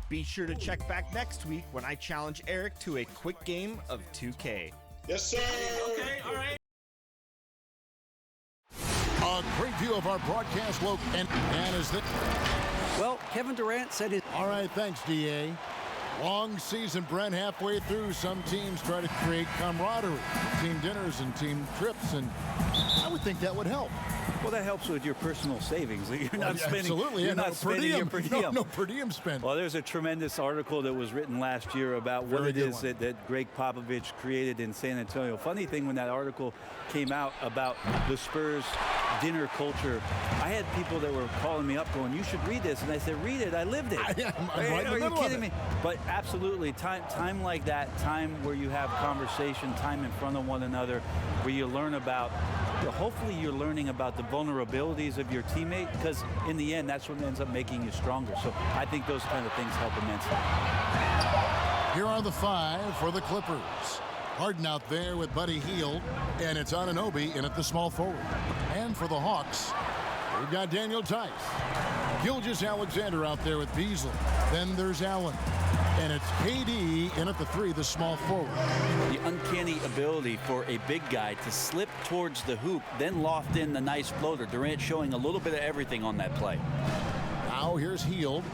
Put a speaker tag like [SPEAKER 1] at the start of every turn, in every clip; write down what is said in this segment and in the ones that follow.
[SPEAKER 1] Be sure to check back next week when I challenge Eric to a quick game of 2K.
[SPEAKER 2] Yes, sir.
[SPEAKER 3] Okay, all right.
[SPEAKER 4] A great view of our broadcast logo. And is this?
[SPEAKER 5] Well, Kevin Durant said it.
[SPEAKER 4] All right, thanks, DA. Long season, Brent, halfway through. Some teams try to create camaraderie, team dinners and team trips, and I would think that would help.
[SPEAKER 5] Well, that helps with your personal savings. You're not spending.
[SPEAKER 4] Absolutely,
[SPEAKER 5] You're not spending your per diem.
[SPEAKER 4] No per diem spend.
[SPEAKER 5] Well, there's a tremendous article that was written last year about what it is that Greg Popovich created in San Antonio. Funny thing, when that article came out about the Spurs dinner culture, I had people that were calling me up going, "You should read this," and I said, "Read it. I lived it." Are you kidding me? But absolutely, time like that, time where you have conversation, time in front of one another, where you learn about. Hopefully you're learning about the vulnerabilities of your teammate, because in the end, that's what ends up making you stronger. So I think those kind of things help immensely.
[SPEAKER 4] Here are the 5 for the Clippers. Harden out there with Buddy Hield, and it's Anunoby in at the small forward. And for the Hawks, we've got Daniel Tice. Gilgeous-Alexander out there with Beasley. Then there's Allen. And it's KD in at the 3, the small forward.
[SPEAKER 5] The uncanny ability for a big guy to slip towards the hoop, then loft in the nice floater. Durant showing a little bit of everything on that play.
[SPEAKER 4] Now here's Hield.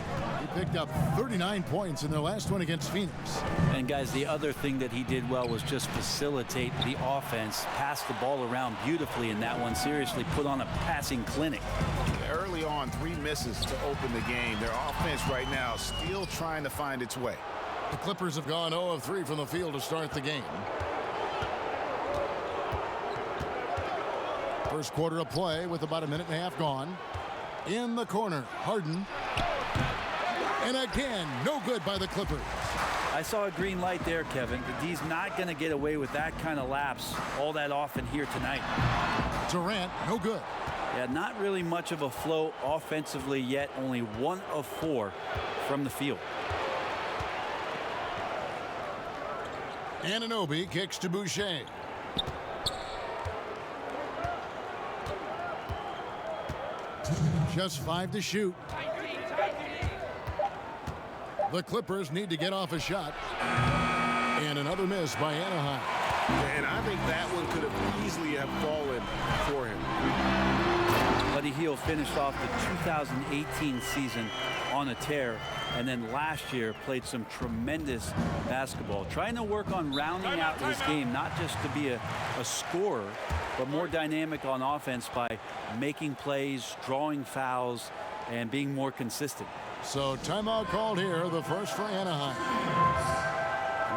[SPEAKER 4] He picked up 39 points in their last one against Phoenix.
[SPEAKER 5] And guys, the other thing that he did well was just facilitate the offense, pass the ball around beautifully in that one. Seriously put on a passing clinic.
[SPEAKER 6] Early on, 3 misses to open the game. Their offense right now still trying to find its way.
[SPEAKER 4] The Clippers have gone 0 of 3 from the field to start the game. First quarter of play with about a minute and a half gone. In the corner, Harden. And again, no good by the Clippers.
[SPEAKER 5] I saw a green light there, Kevin. He's not going to get away with that kind of lapse all that often here tonight.
[SPEAKER 4] Durant, no good.
[SPEAKER 5] Yeah, not really much of a flow offensively yet. Only 1 of 4 from the field.
[SPEAKER 4] Anunoby kicks to Boucher. Just 5 to shoot. The Clippers need to get off a shot. And another miss by Anaheim.
[SPEAKER 6] And I think that one could have easily have fallen for him.
[SPEAKER 5] Buddy Hield finished off the 2018 season on a tear, and then last year played some tremendous basketball, trying to work on rounding out his game, not just to be a scorer, but more dynamic on offense by making plays, drawing fouls, and being more consistent.
[SPEAKER 4] So timeout called here, the first for Anaheim.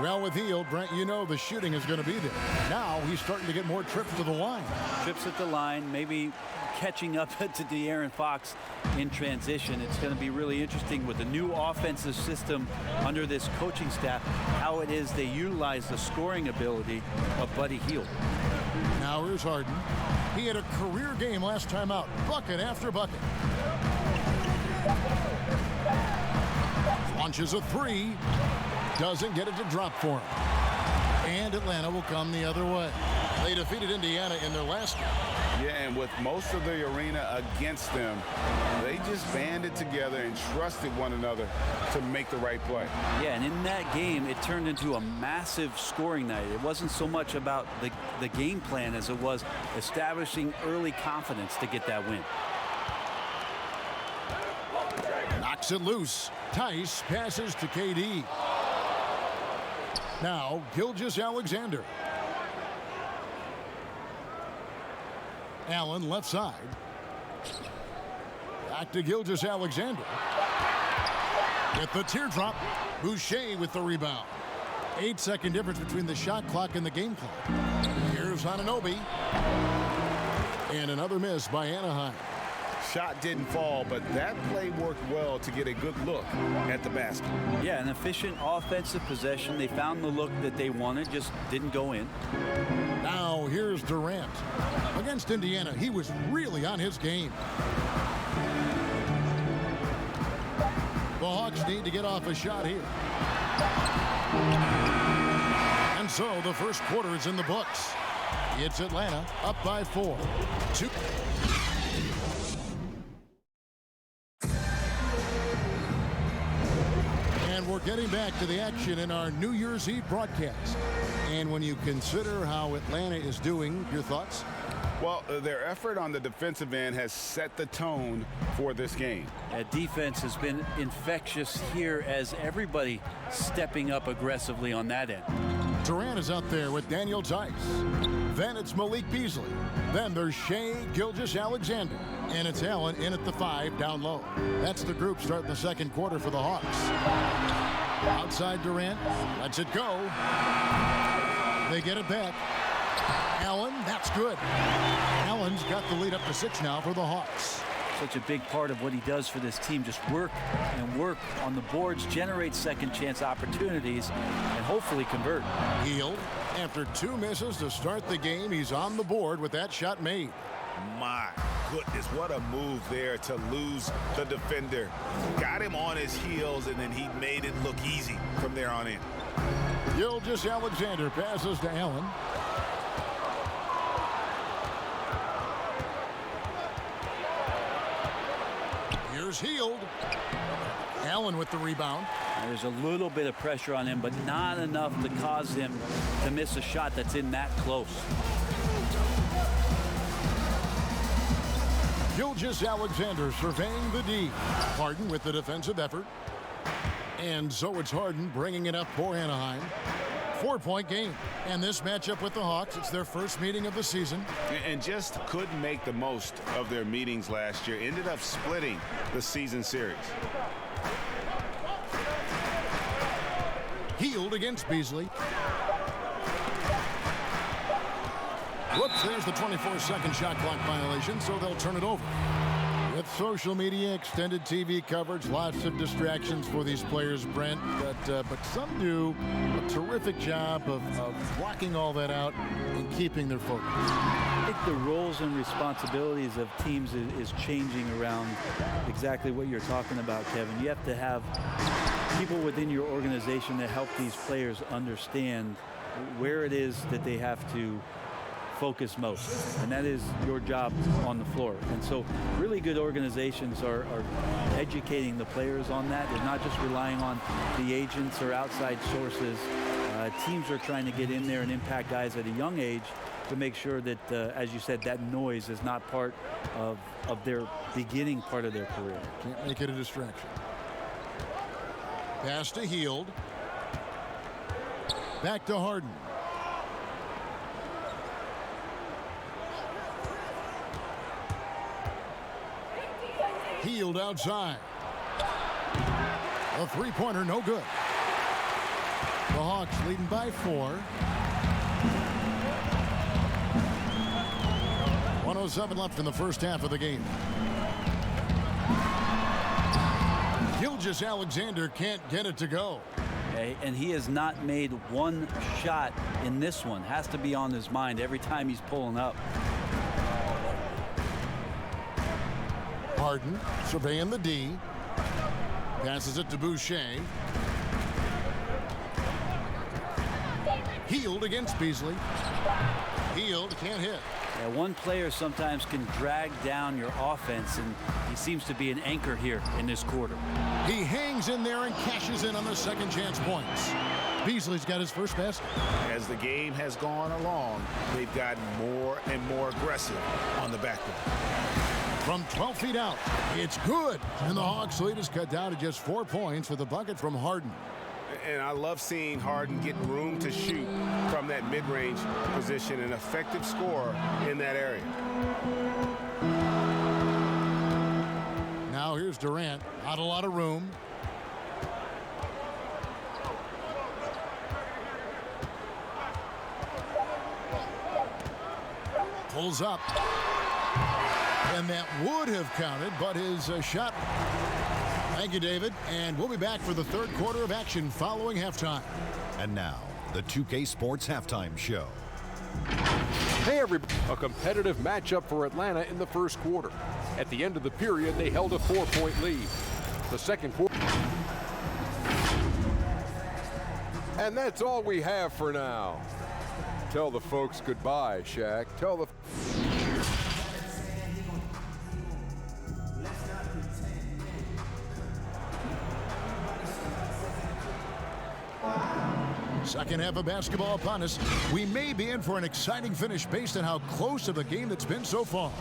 [SPEAKER 4] Well, with Hield, Brent, you know the shooting is going to be there. Now he's starting to get more trips to the line.
[SPEAKER 5] Trips at the line, maybe catching up to De'Aaron Fox in transition. It's going to be really interesting with the new offensive system under this coaching staff, how it is they utilize the scoring ability of Buddy Hield.
[SPEAKER 4] Now here's Harden. He had a career game last time out, bucket after bucket. Launches a 3. Doesn't get it to drop for him. And Atlanta will come the other way. They defeated Indiana in their last game.
[SPEAKER 6] Yeah, and with most of the arena against them, they just banded together and trusted one another to make the right play.
[SPEAKER 5] Yeah, and in that game, it turned into a massive scoring night. It wasn't so much about the game plan as it was establishing early confidence to get that win.
[SPEAKER 4] Knocks it loose. Tice passes to KD. Now, Gilgeous-Alexander. Allen left side. Back to Gilgeous-Alexander. With the teardrop, Boucher with the rebound. 8-second difference between the shot clock and the game clock. Here's Anunoby. And another miss by Anaheim.
[SPEAKER 6] Shot didn't fall, but that play worked well to get a good look at the basket.
[SPEAKER 5] Yeah, an efficient offensive possession. They found the look that they wanted, just didn't go in.
[SPEAKER 4] Now here's Durant. Against Indiana, he was really on his game. The Hawks need to get off a shot here. And so the first quarter is in the books. It's Atlanta up by 4. 2. getting back to the action in our New Year's Eve broadcast. And when you consider how Atlanta is doing, your thoughts?
[SPEAKER 6] Well, their effort on the defensive end has set the tone for this game.
[SPEAKER 5] That defense has been infectious here as everybody stepping up aggressively on that end.
[SPEAKER 4] Durant is out there with Daniel Tice. Then it's Malik Beasley. Then there's Shai Gilgeous-Alexander. And it's Allen in at the 5 down low. That's the group starting the second quarter for the Hawks. Outside Durant, lets it go. They get it back. Allen, that's good. Allen's got the lead up to 6 now for the Hawks.
[SPEAKER 5] Such a big part of what he does for this team, just work and work on the boards, generate second chance opportunities, and hopefully convert.
[SPEAKER 4] Hield, after 2 misses to start the game, he's on the board with that shot made.
[SPEAKER 2] My goodness, what a move there to lose the defender. Got him on his heels, and then he made it look easy from there on in.
[SPEAKER 4] Gilgeous-Alexander passes to Allen. Here's Hield. Allen with the rebound.
[SPEAKER 5] There's a little bit of pressure on him, but not enough to cause him to miss a shot that's in that close.
[SPEAKER 4] Gilgeous-Alexander surveying the D. Harden with the defensive effort. And so it's Harden bringing it up for Anaheim. 4-point game. And this matchup with the Hawks, it's their first meeting of the season.
[SPEAKER 6] And just couldn't make the most of their meetings last year. Ended up splitting the season series.
[SPEAKER 4] Hield against Beasley. Whoops, there's the 24-second shot clock violation, so they'll turn it over. With social media, extended TV coverage, lots of distractions for these players, Brent, but some do a terrific job of blocking all that out and keeping their focus.
[SPEAKER 5] I think the roles and responsibilities of teams is changing around exactly what you're talking about, Kevin. You have to have people within your organization that help these players understand where it is that they have to focus most, and that is your job on the floor. And so really good organizations are educating the players on that. They're not just relying on the agents or outside sources. Teams are trying to get in there and impact guys at a young age to make sure that, as you said, that noise is not part of their beginning part of their career.
[SPEAKER 4] Can't make it a distraction. Pass to Hield. Back to Harden. Hield outside. A three-pointer, no good. The Hawks leading by 4. 1:07 left in the first half of the game. Gilgeous-Alexander can't get it to go.
[SPEAKER 5] Okay, and he has not made one shot in this one. Has to be on his mind every time he's pulling up.
[SPEAKER 4] Harden surveying the D. Passes it to Boucher. Hield against Beasley. Hield can't hit.
[SPEAKER 5] Yeah, one player sometimes can drag down your offense, and he seems to be an anchor here in this quarter.
[SPEAKER 4] He hangs in there and cashes in on the second chance points. Beasley's got his first basket.
[SPEAKER 2] As the game has gone along, they've gotten more and more aggressive on the backboard.
[SPEAKER 4] From 12 feet out, it's good. And the Hawks lead is cut down to just 4 points with a bucket from Harden.
[SPEAKER 6] And I love seeing Harden get room to shoot from that mid-range position, an effective scorer in that area.
[SPEAKER 4] Now here's Durant. Not a lot of room. Pulls up. And that would have counted, but his shot. Thank you, David. And we'll be back for the third quarter of action following halftime.
[SPEAKER 3] And now, the 2K Sports Halftime Show.
[SPEAKER 7] Hey, everybody. A competitive matchup for Atlanta in the first quarter. At the end of the period, they held a 4-point lead. The second quarter. And that's all we have for now. Tell the folks goodbye, Shaq. Tell the...
[SPEAKER 4] Second half of basketball upon us. We may be in for an exciting finish based on how close of the game that's been so far.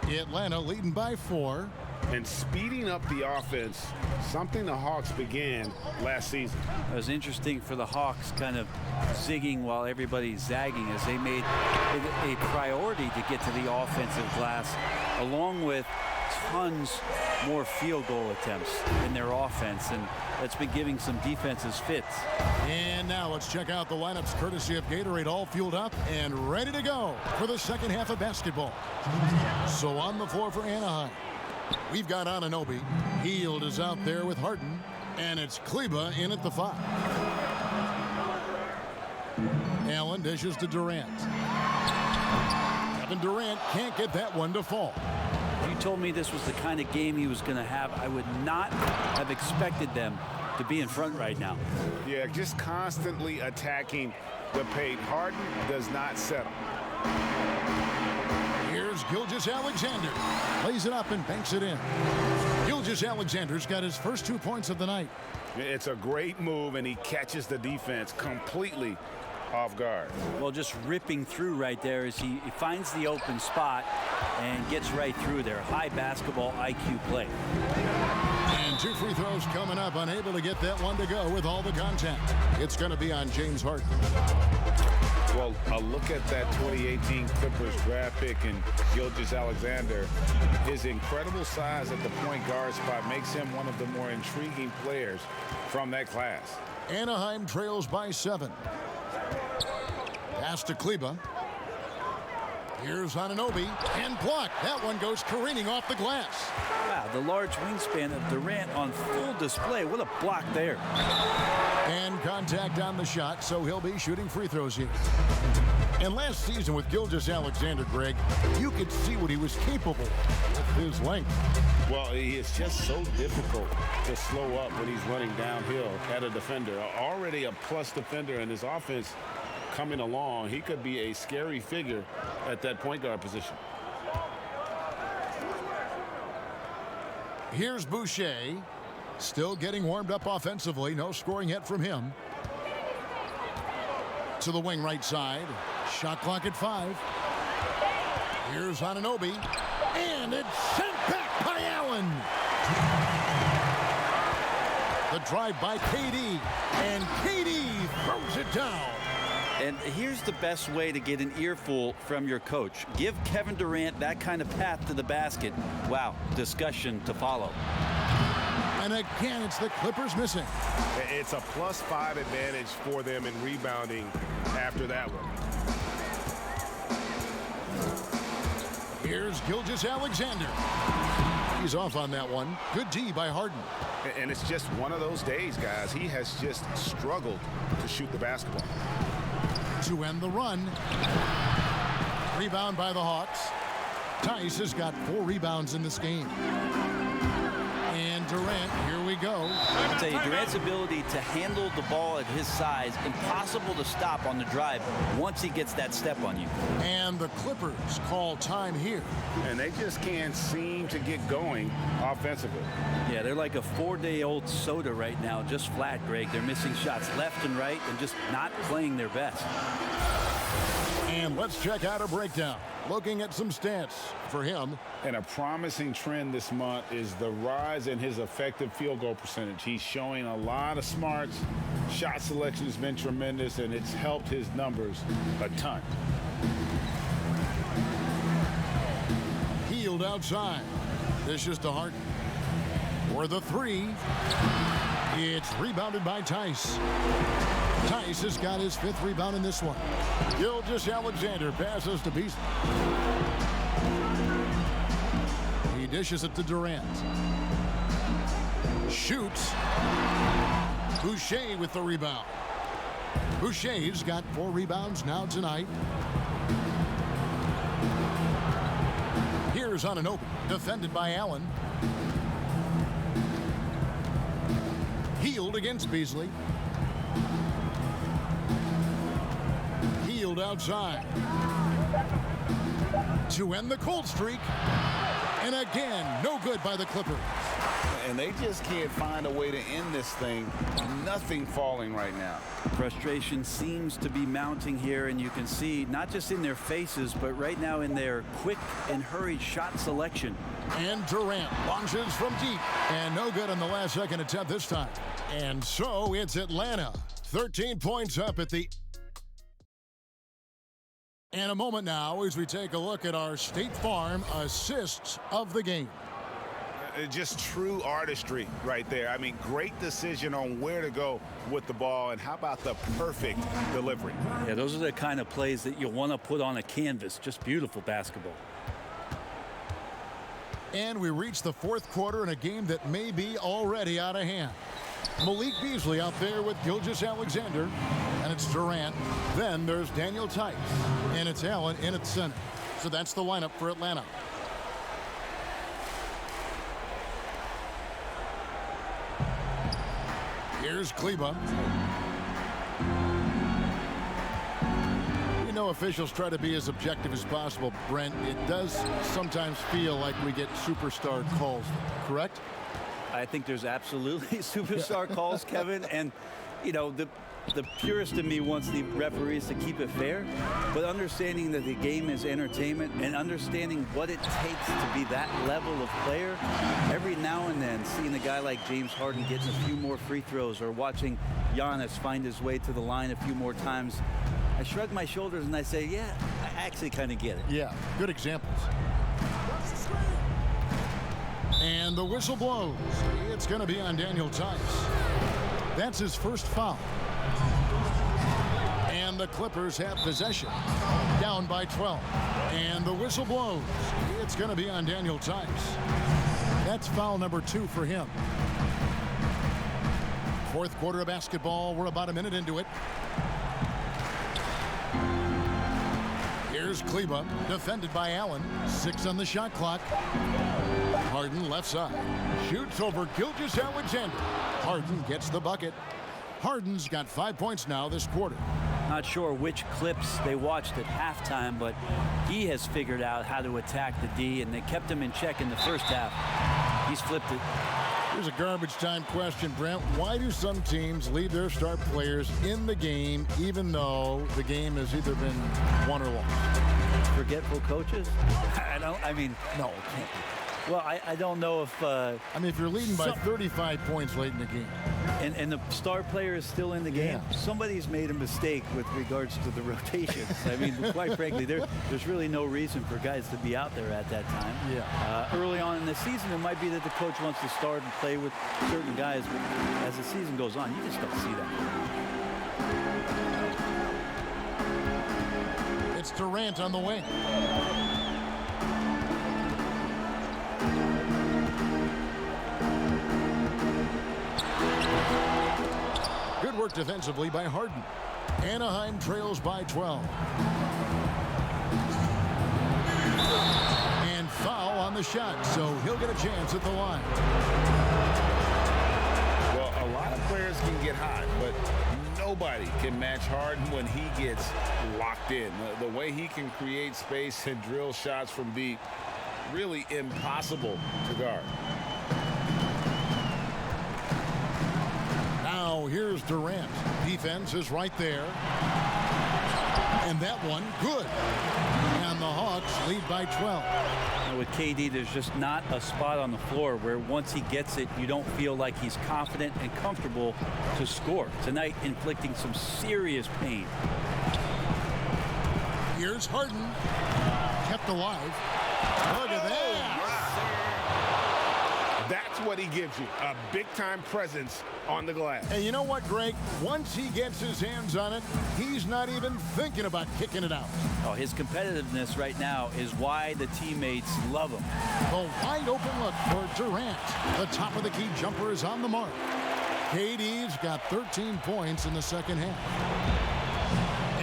[SPEAKER 4] Atlanta leading by 4.
[SPEAKER 6] And speeding up the offense, something the Hawks began last season.
[SPEAKER 5] It was interesting for the Hawks kind of zigging while everybody's zagging as they made it a priority to get to the offensive glass, along with tons more field goal attempts in their offense, and that's been giving some defenses fits.
[SPEAKER 4] And now let's check out the lineups courtesy of Gatorade, all fueled up and ready to go for the second half of basketball. So on the floor for Anaheim, we've got Anunoby. Hield is out there with Harden, and it's Kleba in at the 5. Allen dishes to Durant. Kevin Durant can't get that one to fall.
[SPEAKER 5] If you told me this was the kind of game he was going to have, I would not have expected them to be in front right now.
[SPEAKER 6] Yeah, just constantly attacking the paint. Harden does not settle.
[SPEAKER 4] Here's Gilgeous-Alexander. Lays it up and banks it in. Gilgeous-Alexander's got his first 2 points of the night.
[SPEAKER 6] It's a great move, and he catches the defense completely off guard.
[SPEAKER 5] Well, just ripping through right there as he finds the open spot and gets right through there. High basketball IQ play.
[SPEAKER 4] And 2 free throws coming up. Unable to get that one to go with all the contact. It's going to be on James Harden.
[SPEAKER 6] Well, a look at that 2018 Clippers draft pick and Gilgeous-Alexander. His incredible size at the point guard spot makes him one of the more intriguing players from that class.
[SPEAKER 4] Anaheim trails by 7. Pass to Kleba. Here's Anunoby and blocked. That one goes careening off the glass.
[SPEAKER 5] Wow, the large wingspan of Durant on full display. What a block there.
[SPEAKER 4] And contact on the shot, so he'll be shooting free throws here. And last season with Gilgeous-Alexander, Greg, you could see what he was capable with his length.
[SPEAKER 6] Well, he is just so difficult to slow up when he's running downhill at a defender. Already a plus defender in his offense coming along. He could be a scary figure at that point guard position.
[SPEAKER 4] Here's Boucher. Still getting warmed up offensively. No scoring yet from him. To the wing right side. Shot clock at 5. Here's Anunoby. And it's sent back by Allen. The drive by KD. And KD throws it down.
[SPEAKER 5] And here's the best way to get an earful from your coach. Give Kevin Durant that kind of path to the basket. Wow, discussion to follow.
[SPEAKER 4] And again, it's the Clippers missing.
[SPEAKER 6] It's a +5 advantage for them in rebounding after that one.
[SPEAKER 4] Here's Gilgeous-Alexander. He's off on that one. Good D by Harden.
[SPEAKER 6] And it's just one of those days, guys. He has just struggled to shoot the basketball.
[SPEAKER 4] To end the run. Rebound by the Hawks. Tice has got 4 rebounds in this game. And Durant, here we go.
[SPEAKER 5] I'll tell you, Durant's ability to handle the ball at his size, impossible to stop on the drive once he gets that step on you.
[SPEAKER 4] And the Clippers call time here.
[SPEAKER 6] And they just can't seem to get going offensively.
[SPEAKER 5] Yeah, they're like a 4-day-old soda right now, just flat, Greg. They're missing shots left and right and just not playing their best.
[SPEAKER 4] And let's check out a breakdown. Looking at some stats for him.
[SPEAKER 6] And a promising trend this month is the rise in his effective field goal percentage. He's showing a lot of smarts. Shot selection has been tremendous, and it's helped his numbers a ton.
[SPEAKER 4] Hield outside. This is to Harden. For the 3. It's rebounded by Tice. Tice has got his 5th rebound in this one. Gilgeous-Alexander passes to Beasley. He dishes it to Durant. Shoots. Boucher with the rebound. Boucher's got 4 rebounds now tonight. Here's Anunoby, defended by Allen. Hield against Beasley. Hield outside. To end the cold streak. And again, no good by the Clippers.
[SPEAKER 6] and they just can't find a way to end this thing. Nothing falling right now.
[SPEAKER 5] Frustration seems to be mounting here, and you can see not just in their faces, but right now in their quick and hurried shot selection.
[SPEAKER 4] And Durant launches from deep, and no good on the last second attempt this time. And so it's Atlanta, 13 points up at the... And a moment now as we take a look at our State Farm assists of the game.
[SPEAKER 2] Just true artistry right there. I mean, great decision on where to go with the ball, and how about the perfect delivery?
[SPEAKER 5] Yeah, those are the kind of plays that you want to put on a canvas. Just beautiful basketball.
[SPEAKER 4] And we reach the fourth quarter in a game that may be already out of hand. Malik Beasley out there with Gilgeous-Alexander, and it's Durant. Then there's Daniel Tice, and it's Allen in at center. So that's the lineup for Atlanta. Here's Kleba. You know, officials try to be as objective as possible, Brent. It does sometimes feel like we get superstar calls, correct?
[SPEAKER 5] I think there's absolutely superstar calls, Kevin. And, you know, the purist in me wants the referees to keep it fair, but understanding that the game is entertainment and understanding what it takes to be that level of player, every now and then seeing a guy like James Harden getting a few more free throws or watching Giannis find his way to the line a few more times, I shrug my shoulders and I say, yeah, I actually kind of get it.
[SPEAKER 4] Yeah, good examples. And the whistle blows. It's going to be on Daniel Tice. That's his first foul. And the Clippers have possession. Down by 12. And the whistle blows. It's going to be on Daniel Tice. That's foul number 2 for him. Fourth quarter of basketball. We're about a minute into it. Here's Kleba, defended by Allen. 6 on the shot clock. Harden left side. Shoots over Gilgeous-Alexander. Harden gets the bucket. Harden's got 5 points now this quarter.
[SPEAKER 5] Not sure which clips they watched at halftime, but he has figured out how to attack the D, and they kept him in check in the first half. He's flipped it.
[SPEAKER 4] Here's a garbage time question, Brent. Why do some teams leave their star players in the game even though the game has either been won or lost?
[SPEAKER 5] Forgetful coaches? No, it can't be. Well, I don't know if...
[SPEAKER 4] I mean, if you're leading by 35 points late in the game.
[SPEAKER 5] And the star player is still in the game, somebody's made a mistake with regards to the rotations. I mean, quite frankly, there's really no reason for guys to be out there at that time.
[SPEAKER 4] Yeah.
[SPEAKER 5] Early on in the season, it might be that the coach wants to start and play with certain guys, but as the season goes on, you just don't see that.
[SPEAKER 4] It's Durant on the wing. Good work defensively by Harden. Anaheim trails by 12. And foul on the shot, so he'll get a chance at the line.
[SPEAKER 6] Well, a lot of players can get hot, but nobody can match Harden when he gets locked in. The way he can create space and drill shots from deep, really impossible to guard.
[SPEAKER 4] Now here's Durant. Defense is right there. And that one, good. And the Hawks lead by 12.
[SPEAKER 5] And with KD, there's just not a spot on the floor where once he gets it, you don't feel like he's confident and comfortable to score. Tonight, inflicting some serious pain.
[SPEAKER 4] Here's Harden. Kept alive. Look at that.
[SPEAKER 6] That's what he gives you, a big-time presence on the glass.
[SPEAKER 4] And you know what, Greg? Once he gets his hands on it, he's not even thinking about kicking it out.
[SPEAKER 5] Oh, his competitiveness right now is why the teammates love him.
[SPEAKER 4] A wide open look for Durant. The top of the key jumper is on the mark. KD's got 13 points in the second half.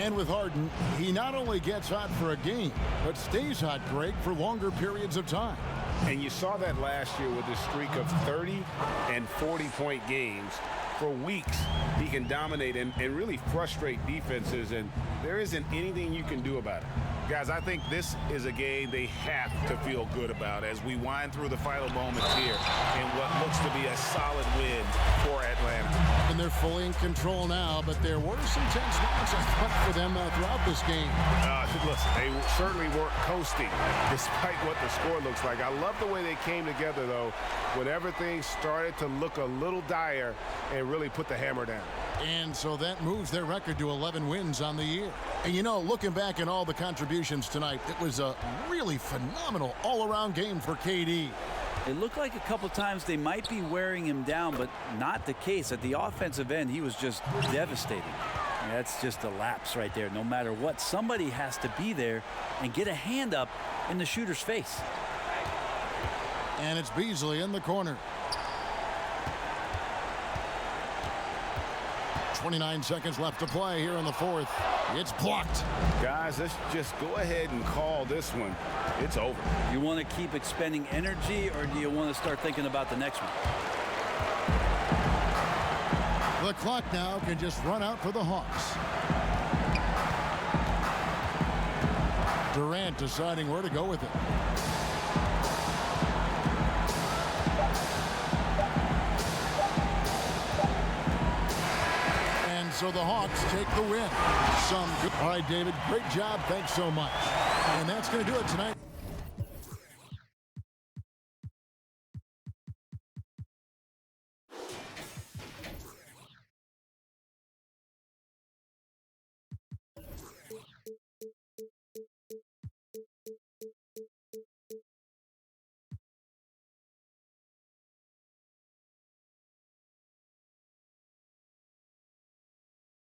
[SPEAKER 4] And with Harden, he not only gets hot for a game, but stays hot, Greg, for longer periods of time.
[SPEAKER 6] And you saw that last year with his streak of 30 and 40-point games. For weeks, he can dominate and really frustrate defenses, and there isn't anything you can do about it.
[SPEAKER 2] Guys, I think this is a game they have to feel good about as we wind through the final moments here in what looks to be a solid win for Atlanta.
[SPEAKER 4] And they're fully in control now, but there were some tense moments for them throughout this game.
[SPEAKER 6] Listen, they certainly weren't coasting despite what the score looks like. I love the way they came together, though, when everything started to look a little dire and really put the hammer down.
[SPEAKER 4] And so that moves their record to 11 wins on the year. And, you know, looking back at all the contributions tonight, it was a really phenomenal all-around game for KD.
[SPEAKER 5] It looked like a couple times they might be wearing him down, but not the case. At the offensive end, he was just devastating. That's just a lapse right there. No matter what, somebody has to be there and get a hand up in the shooter's face.
[SPEAKER 4] And it's Beasley in the corner. 29 seconds left to play here in the fourth. It's blocked.
[SPEAKER 6] Guys, let's just go ahead and call this one. It's over.
[SPEAKER 5] You want to keep expending energy, or do you want to start thinking about the next one?
[SPEAKER 4] The clock now can just run out for the Hawks. Durant deciding where to go with it. And so the Hawks take the win. All right, David, great job. Thanks so much. And that's going to do it tonight.